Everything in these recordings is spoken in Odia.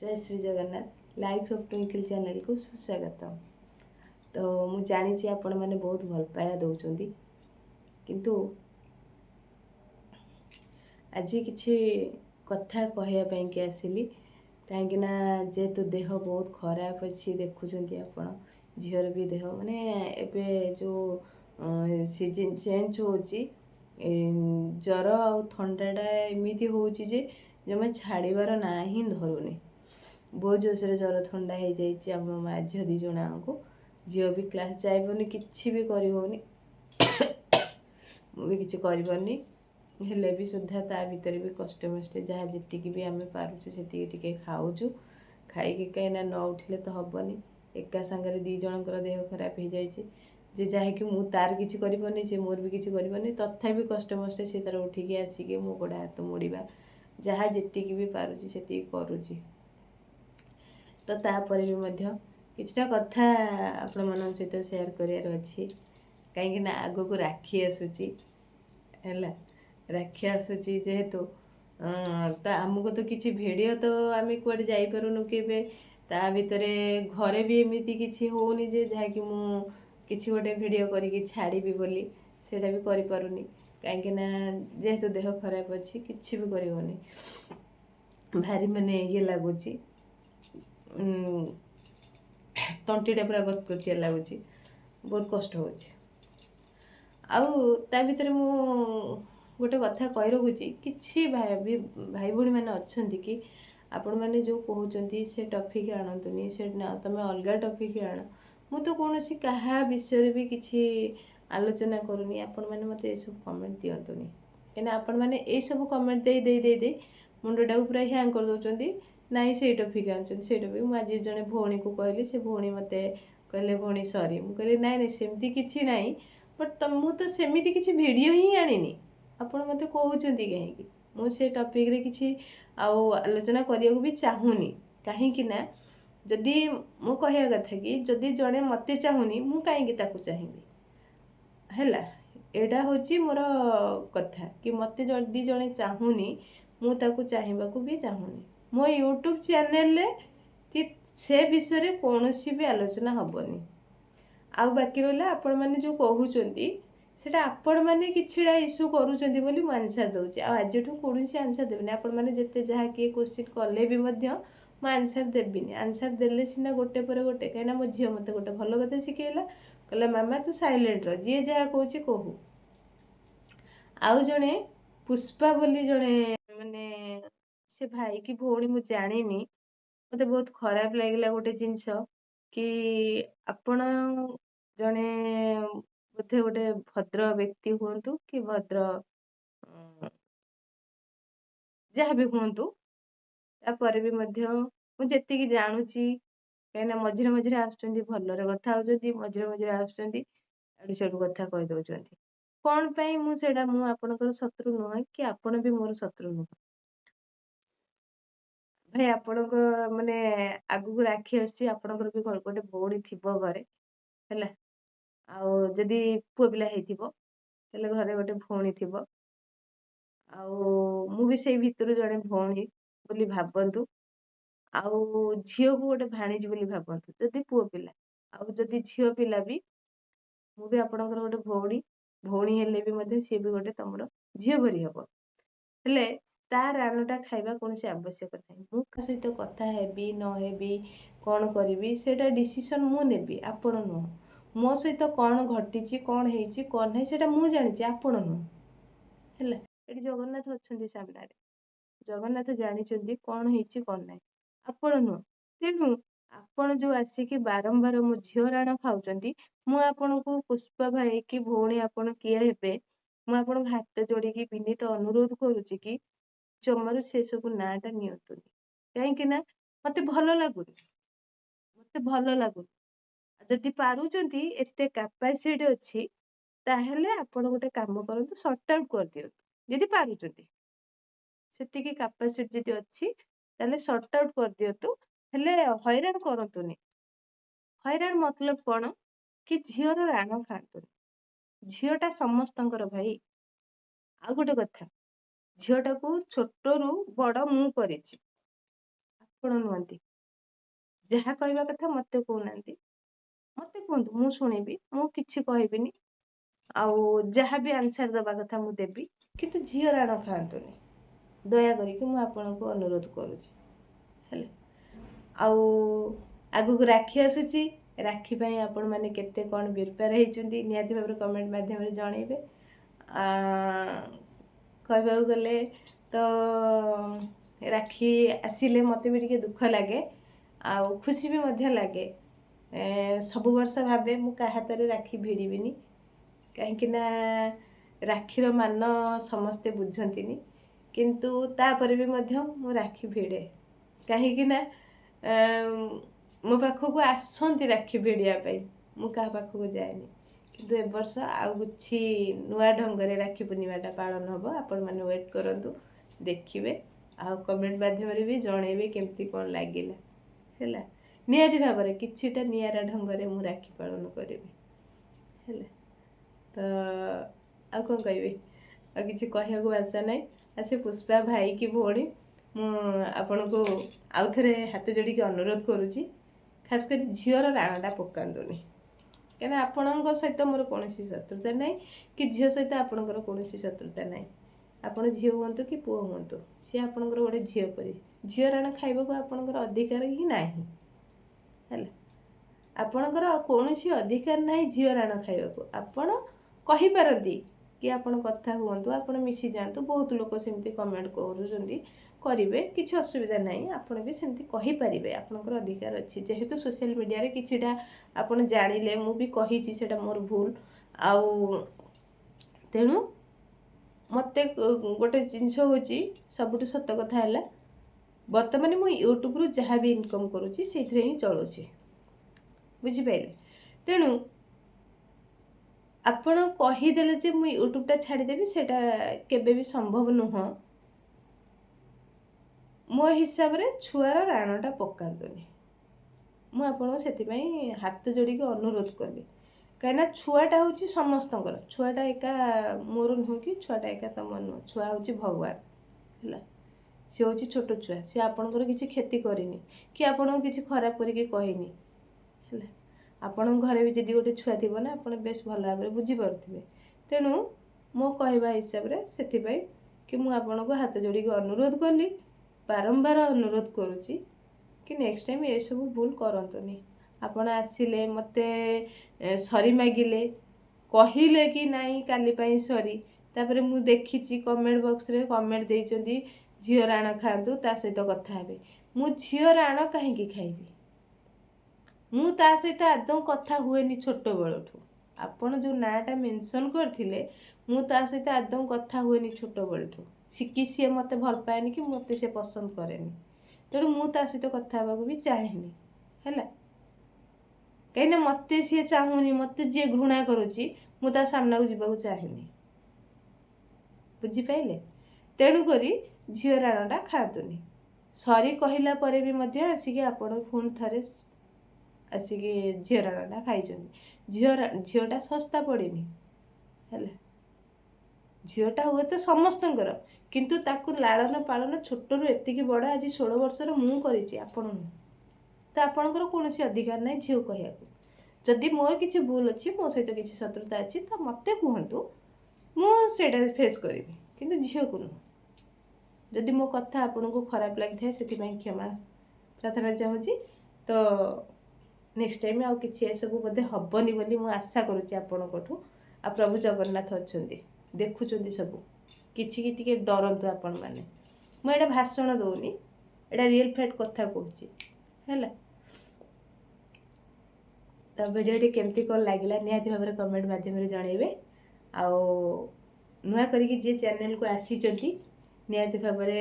जय Shri Jagannath life of twinkle channel को सुस्वागत। तो मु जानी आपण मैंने बहुत भल पाया दौरान किंतु आज किसी कथा कहवाई कि आसिली कहीं जेहेतु देह बहुत खराब अच्छी देखुं आपण झीर भी देह माने एबे जो सीजन चेंज हो जर आ थंडाटा एमती हो जमा छाड़बार ना ही धरुनी बहुत जोशे जर थंडा हो जाए आम माँ झील दी जन को झील भी क्लास जाइबनी कि भी करनी मुझे किसी करनी हेले भी सुधा ता भीतर भी कष्टे मष्टे जहाँ जी भी आम पार्टी खाऊचु खाई कहीं न उठिले तो हेनी एका सांगे दी जनकर देह खराब हो जाए जे जहाँकि मु तार किसी करनी से मोर भी किसी करनी तथापि कष्टे मष्टे सी तार उठिकी आसिक मो गोड़ हाथ मोड़ा जहाँ जी भी पारुची से करुची तो तापर भी किछटा कथा आपण मन सहित शेयर करार अच्छी कहीं आग को राखी आसूची है राखी आसूची जेहेतु तो आमको तो किसी भिडियो तो आम कौड़े जापरूनु कि ता भितर घरे भी एमती किसी होनी जे जहाँकि मु किसी गोटे भिडियो करी छाड़बी बोली सेटा भी करें कहीं जेहेतु देह खराब अच्छी किसी भी करनी भारी माने ये लगुच तंटीटा पूरा गतगतिया लगुच बहुत कष्ट हो भीतर मु गोटे कथा कही रखुची कि भाई भाई मैंने अच्छा कि आपण मैंने जो कहते से टॉपिक आणतुनी से तुम अलग टॉपिक आण मु तो कौन सी क्या विषय भी किसी आलोचना करूनी आपण मैंने मत सब कमेंट दिंतुनी कहीं आपण मैंने ये सब कमेंट दे दे दे दे मुंडटा पूरा हैंग कर दौरान नाई से टॉपिक आनुंट से टॉपिक मुझे जड़े भौणी को कहली से भौणी मत कहले भौणी सॉरी मु कहली नाई नाई सेमती किसी नाई बट तो सेमती किसी वीडियो ही आनी आपण मत कहते कहीं मुझे टॉपिक रे किसी आलोचना करने को भी चाहूनी कहीं जदि मु कहया कथा कि जदि जड़े मत चाहूनी मु कहीं चाहिए है एटा हूँ मोर कथा कि मत जदि जड़े चाहूनी मु चाहिए भी चाहूनी मो यूट्यूब चैनल रे कि से विषय कौन भी आलोचना हेनी आउ बाकी रहा आपण मैंने जो कहते सेटा आपण मैंने किछिड़ा इश्यू करूछंती बोली मु आंसर दउछि आज कौन सी आंसर देबिनी आपण मैंने जिते जहाँ किए क्वेश्चन कले भी मध्य मु आंसर देबिनी आंसर देले सिना गोटे पर गोटे कहीं मो झील मत गोटे भल कथा शिखेला कहला मामा तू साइलेंट रह जी जहाँ कहूँ कहू आउ जड़े पुष्पा बोली जड़े माने से भाई की भौणी मु जानिनी मते बहुत खराब लगिला गोटे जिनस कि आपण जड़े बोधे गोटे भद्र व्यक्ति हुंतु कि भद्र जहाँ भी हुंतु तापर भी मुझे जानूची कहीं मझे मझे आसुँच भलरे कथा होती मझे मझे आसुँच आड़ू साड़ू कथा कही दौरान कौन पाई मुझा मु आपणकर शत्रु नुह कि आपण भी मोर शत्रु नुह भाई आपणक माने आगु राखी आसी आपणकर भी गोटे भौणी थी घरे है आदि पुआ पिला होते घरे गोटे भौणी थी मु भी से भितर जड़े भौणी बोली भाबंतु आउ झील को गोटे भाणीजी बोली भाबंतु जदि पुआ पिला आउ जदि झील पिला भी मु भी आपणकर गोटे भौणी भौणी हेले भी सी भी गोटे तुम झील भरी हम हेले तार राणटा खाइबा कौन से आवश्यक नहीं मु सहित कथा हेबी न हेबी कौन करी सेटा डिसीजन मु नेबी आपण नुह मो सहित कौन घटी कौन है कौन नहीं सेटा मु जानी आपण नुह है ये जगन्नाथ अच्छा सामने जगन्नाथ जानी कौन है कौन ना आपण नुह तेणु आपण जो आसिकी बारंबार मो झील राण खाऊंट मुझे को पुष्पा भाई कि भौणी आपण किए हेबे मुझे हाथ जोड़ी विनीत अनुरोध करुच्ची कि जमारू से सब नाटा नियंतुनी कहीं मत भल लगुनि मत भल लगुनि जदि पारुचंती एते कैपेसिटी अच्छी ताहेले आपण गोटे काम करंतु सॉर्ट आउट कर दियंतु जदि पारुचंती सेतिकी कैपेसिटी जदि अच्छी ताले सॉर्ट आउट कर दियंतु हेले हैरान करंतुनी हैरान मतलब कौन कि झीर राण खातुनी झीलटा समस्तंकर भाई आ गोटे कथा झीलटा को छोट रु बड़ मु करिछि ଆପଣ ନୁହନ୍ତି। ଯାହା କହିବା କଥା ମତେ କହୁନାହାନ୍ତି, ମତେ କୁହନ୍ତୁ, ମୁଁ ଶୁଣିବି, ମୁଁ କିଛି କହିବିନି। ଆଉ ଯାହା ବି ଆନ୍ସର ଦେବା କଥା ମୁଁ ଦେବି, କିନ୍ତୁ ଝିଅ ରାଣ ଖାଆନ୍ତୁନି, ଦୟା କରିକି ମୁଁ ଆପଣଙ୍କୁ ଅନୁରୋଧ କରୁଛି। ହେଲା, ଆଉ ଆଗକୁ ରାକ୍ଷୀ ଆସୁଛି। ରାକ୍ଷୀ ପାଇଁ ଆପଣମାନେ କେତେ କ'ଣ ପ୍ରିପେୟାର ହେଇଛନ୍ତି ନିହାତି ଭାବରେ କମେଣ୍ଟ ମାଧ୍ୟମରେ ଜଣେଇବେ। କହିବାକୁ ଗଲେ ତ ରାକ୍ଷୀ ଆସିଲେ ମୋତେ ବି ଟିକେ ଦୁଃଖ ଲାଗେ, ଆଉ ଖୁସି ବି ମଧ୍ୟ ଲାଗେ। ସବୁ ବର୍ଷ ଭାବେ ମୁଁ କାହା ହାତରେ ରାକ୍ଷୀ ଭିଡ଼ିବିନି, କାହିଁକି ନା ରାକ୍ଷୀର ମାନ ସମସ୍ତେ ବୁଝନ୍ତିନି, କିନ୍ତୁ ତାପରେ ବି ମଧ୍ୟ ମୁଁ ରାକ୍ଷୀ ଭିଡ଼େ। କାହିଁକି ନା ମୋ ପାଖକୁ ଆସନ୍ତି ରାକ୍ଷୀ ଭିଡ଼ିବା ପାଇଁ, ମୁଁ କାହା ପାଖକୁ ଯାଏନି। କିନ୍ତୁ ଏ ବର୍ଷ ଆଉ କିଛି ନୂଆ ଢଙ୍ଗରେ ରାକ୍ଷୀ ପୂର୍ଣ୍ଣିମାଟା ପାଳନ ହେବ। ଆପଣମାନେ ୱେଟ୍ କରନ୍ତୁ, ଦେଖିବେ, ଆଉ କମେଣ୍ଟ ମାଧ୍ୟମରେ ବି ଜଣେଇବେ କେମିତି କ'ଣ ଲାଗିଲା। ହେଲା, ନିହାତି ଭାବରେ କିଛିଟା ନିଆରା ଢଙ୍ଗରେ ମୁଁ ରାକ୍ଷୀ ପାଳନ କରିବି। ହେଲା, ତ ଆଉ କ'ଣ କହିବି, ଆଉ କିଛି କହିବାକୁ ଭାଷା ନାହିଁ। ଆଉ ସେ ପୁଷ୍ପା ଭାଇ କି ଭଉଣୀ, ମୁଁ ଆପଣଙ୍କୁ ଆଉ ଥରେ ହାତ ଯୋଡ଼ିକି ଅନୁରୋଧ କରୁଛି, ଖାସ୍ କରି ଝିଅର ରାଣଟା ପକାନ୍ତୁନି। କାହିଁକିନା ଆପଣଙ୍କ ସହିତ ମୋର କୌଣସି ଶତ୍ରୁତା ନାହିଁ, କି ଝିଅ ସହିତ ଆପଣଙ୍କର କୌଣସି ଶତ୍ରୁତା ନାହିଁ। ଆପଣ ଝିଅ ହୁଅନ୍ତୁ କି ପୁଅ ହୁଅନ୍ତୁ, ସିଏ ଆପଣଙ୍କର ଗୋଟେ ଝିଅ ପରି। ଝିଅ ରାଣ ଖାଇବାକୁ ଆପଣଙ୍କର ଅଧିକାର ହିଁ ନାହିଁ। ହେଲା, ଆପଣଙ୍କର କୌଣସି ଅଧିକାର ନାହିଁ ଝିଅ ରାଣ ଖାଇବାକୁ। ଆପଣ କହିପାରନ୍ତି କି ଆପଣ କଥା ହୁଅନ୍ତୁ, ଆପଣ ମିଶିଯାଆନ୍ତୁ। ବହୁତ ଲୋକ ସେମିତି କମେଣ୍ଟ କରୁଛନ୍ତି, କରିବେ, କିଛି ଅସୁବିଧା ନାହିଁ। ଆପଣ ବି ସେମିତି କହିପାରିବେ, ଆପଣଙ୍କର ଅଧିକାର ଅଛି। ଯେହେତୁ ସୋସିଆଲ ମିଡ଼ିଆରେ କିଛିଟା ଆପଣ ଜାଣିଲେ, ମୁଁ ବି କହିଛି, ସେଇଟା ମୋର ଭୁଲ। ଆଉ ତେଣୁ ମୋତେ ଗୋଟେ ଜିନିଷ ହେଉଛି, ସବୁଠୁ ସତ କଥା ହେଲା, ବର୍ତ୍ତମାନ ମୁଁ ୟୁଟ୍ୟୁବରୁ ଯାହା ବି ଇନକମ୍ କରୁଛି ସେଇଥିରେ ହିଁ ଚଳୁଛି, ବୁଝିପାରିଲେ। ତେଣୁ ଆପଣ କହିଦେଲେ ଯେ ମୁଁ ୟୁଟ୍ୟୁବଟା ଛାଡ଼ିଦେବି, ସେଇଟା କେବେ ବି ସମ୍ଭବ ନୁହଁ। ମୋ ହିସାବରେ ଛୁଆର ରାଣଟା ପକାନ୍ତୁନି। ମୁଁ ଆପଣଙ୍କୁ ସେଥିପାଇଁ ହାତ ଯୋଡ଼ିକି ଅନୁରୋଧ କଲି। କାହିଁକିନା ଛୁଆଟା ହେଉଛି ସମସ୍ତଙ୍କର। ଛୁଆଟା ଏକା ମୋର ନୁହଁ, କି ଛୁଆଟା ଏକା ତମର ନୁହଁ। ଛୁଆ ହେଉଛି ଭଗବାନ। ହେଲା, ସେ ହେଉଛି ଛୋଟ ଛୁଆ, ସେ ଆପଣଙ୍କର କିଛି କ୍ଷତି କରିନି, କି ଆପଣଙ୍କୁ କିଛି ଖରାପ କରିକି କହିନି। ହେଲା, ଆପଣଙ୍କ ଘରେ ବି ଯଦି ଗୋଟେ ଛୁଆ ଥିବ ନା, ଆପଣ ବେଶ ଭଲ ଭାବରେ ବୁଝିପାରୁଥିବେ। ତେଣୁ ମୋ କହିବା ହିସାବରେ ସେଥିପାଇଁ କି ମୁଁ ଆପଣଙ୍କୁ ହାତ ଯୋଡ଼ିକି ଅନୁରୋଧ କଲି, ବାରମ୍ବାର ଅନୁରୋଧ କରୁଛି କି ନେକ୍ସଟ ଟାଇମ୍ ଏସବୁ ଭୁଲ କରନ୍ତୁନି। ଆପଣ ଆସିଲେ ମୋତେ ସରି ମାଗିଲେ, କହିଲେ କି ନାଇଁ କାଲି ପାଇଁ ସରି, ତାପରେ ମୁଁ ଦେଖିଛି କମେଣ୍ଟ ବକ୍ସରେ କମେଣ୍ଟ ଦେଇଛନ୍ତି ଝିଅ ରାଣ ଖାଆନ୍ତୁ, ତା ସହିତ କଥା ହେବେ। ମୁଁ ଝିଅ ରାଣ କାହିଁକି ଖାଇବି? ମୁଁ ତା ସହିତ ଆଦୌ କଥା ହୁଏନି ଛୋଟବେଳଠୁ। ଆପଣ ଯେଉଁ ନାଁଟା ମେନସନ୍ କରିଥିଲେ, ମୁଁ ତା ସହିତ ଆଦୌ କଥା ହୁଏନି ଛୋଟବେଳଠୁ। କି ସିଏ ମୋତେ ଭଲ ପାଏନି, କି ମୋତେ ସିଏ ପସନ୍ଦ କରେନି। ତେଣୁ ମୁଁ ତା ସହିତ କଥା ହେବାକୁ ବି ଚାହେଁନି। ହେଲା, କାହିଁକିନା ମୋତେ ସିଏ ଚାହୁଁନି, ମୋତେ ଯିଏ ଘୃଣା କରୁଛି, ମୁଁ ତା ସାମ୍ନାକୁ ଯିବାକୁ ଚାହେଁନି, ବୁଝିପାରିଲେ। ତେଣୁକରି ଝିଅ ରାଣଟା ଖାଆନ୍ତୁନି। ସରି କହିଲା ପରେ ବି ମଧ୍ୟ ଆସିକି ଆପଣ ପୁଣି ଥରେ ଆସିକି ଝିଅ ରାଣଟା ଖାଇଛନ୍ତି। ଝିଅଟା ଶସ୍ତା ପଡ଼େନି। ହେଲା, ଝିଅଟା ହୁଏତ ସମସ୍ତଙ୍କର, କିନ୍ତୁ ତାକୁ ଲାଳନ ପାଳନ ଛୋଟରୁ ଏତିକି ବଡ଼ ଆଜି 16 ବର୍ଷର ମୁଁ କରିଛି, ଆପଣ ନୁହଁ। ତ ଆପଣଙ୍କର କୌଣସି ଅଧିକାର ନାହିଁ ଝିଅ କହିବାକୁ। ଯଦି ମୋର କିଛି ଭୁଲ ଅଛି, ମୋ ସହିତ କିଛି ଶତ୍ରୁତା ଅଛି, ତ ମୋତେ କୁହନ୍ତୁ, ମୁଁ ସେଇଟା ଫେସ୍ କରିବି, କିନ୍ତୁ ଝିଅକୁ ନୁହଁ। ଯଦି ମୋ କଥା ଆପଣଙ୍କୁ ଖରାପ ଲାଗିଥାଏ, ସେଥିପାଇଁ କ୍ଷମା ପ୍ରାର୍ଥନା ଚାହୁଁଛି। ତ ନେକ୍ସଟ ଟାଇମ୍ ଆଉ କିଛି ଏସବୁ ବୋଧେ ହେବନି ବୋଲି ମୁଁ ଆଶା କରୁଛି ଆପଣଙ୍କଠୁ। ଆଉ ପ୍ରଭୁ ଜଗନ୍ନାଥ ଅଛନ୍ତି, ଦେଖୁଛନ୍ତି ସବୁ। କିଛି କି ଟିକେ ଡରନ୍ତୁ ଆପଣମାନେ। ମୁଁ ଏଇଟା ଭାଷଣ ଦେଉନି, ଏଇଟା ରିଏଲ୍ ଫ୍ୟାକ୍ଟ କଥା କହୁଛି। ହେଲା, ତ ଭିଡ଼ିଓଟି କେମିତି କ'ଣ ଲାଗିଲା ନିହାତି ଭାବରେ କମେଣ୍ଟ ମାଧ୍ୟମରେ ଜଣାଇବେ। ଆଉ ନୂଆ କରିକି ଯିଏ ଚ୍ୟାନେଲକୁ ଆସିଛନ୍ତି, ନିହାତି ଭାବରେ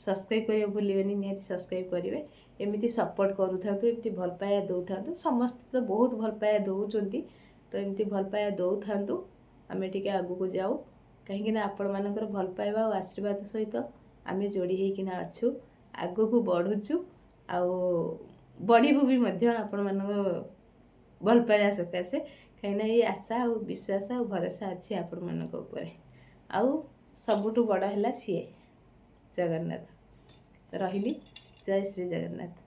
ସବସ୍କ୍ରାଇବ୍ କରିବାକୁ ଭୁଲିବେନି, ନିହାତି ସବସ୍କ୍ରାଇବ୍ କରିବେ। ଏମିତି ସପୋର୍ଟ କରୁଥାନ୍ତୁ, ଏମିତି ଭଲ ପାଇବା ଦେଉଥାନ୍ତୁ। ସମସ୍ତେ ତ ବହୁତ ଭଲ ପାଇବା ଦେଉଛନ୍ତି, ତ ଏମିତି ଭଲ ପାଇବା ଦେଉଥାନ୍ତୁ। ଆମେ ଟିକେ ଆଗକୁ ଯାଉ, କାହିଁକିନା ଆପଣମାନଙ୍କର ଭଲ ପାଇବା ଆଉ ଆଶୀର୍ବାଦ ସହିତ ଆମେ ଯୋଡ଼ି ହେଇକିନା ଅଛୁ, ଆଗକୁ ବଢ଼ୁଛୁ, ଆଉ ବଢ଼ିବୁ ବି ମଧ୍ୟ ଆପଣମାନଙ୍କ ଭଲ ପାଇବା ସକାଶେ। କାହିଁକିନା ଏଇ ଆଶା ଆଉ ବିଶ୍ୱାସ ଆଉ ଭରସା ଅଛି ଆପଣମାନଙ୍କ ଉପରେ। ଆଉ ସବୁଠୁ ବଡ଼ ହେଲା ସିଏ ଜଗନ୍ନାଥ। ରହିଲି। ଜୟ ଶ୍ରୀ ଜଗନ୍ନାଥ।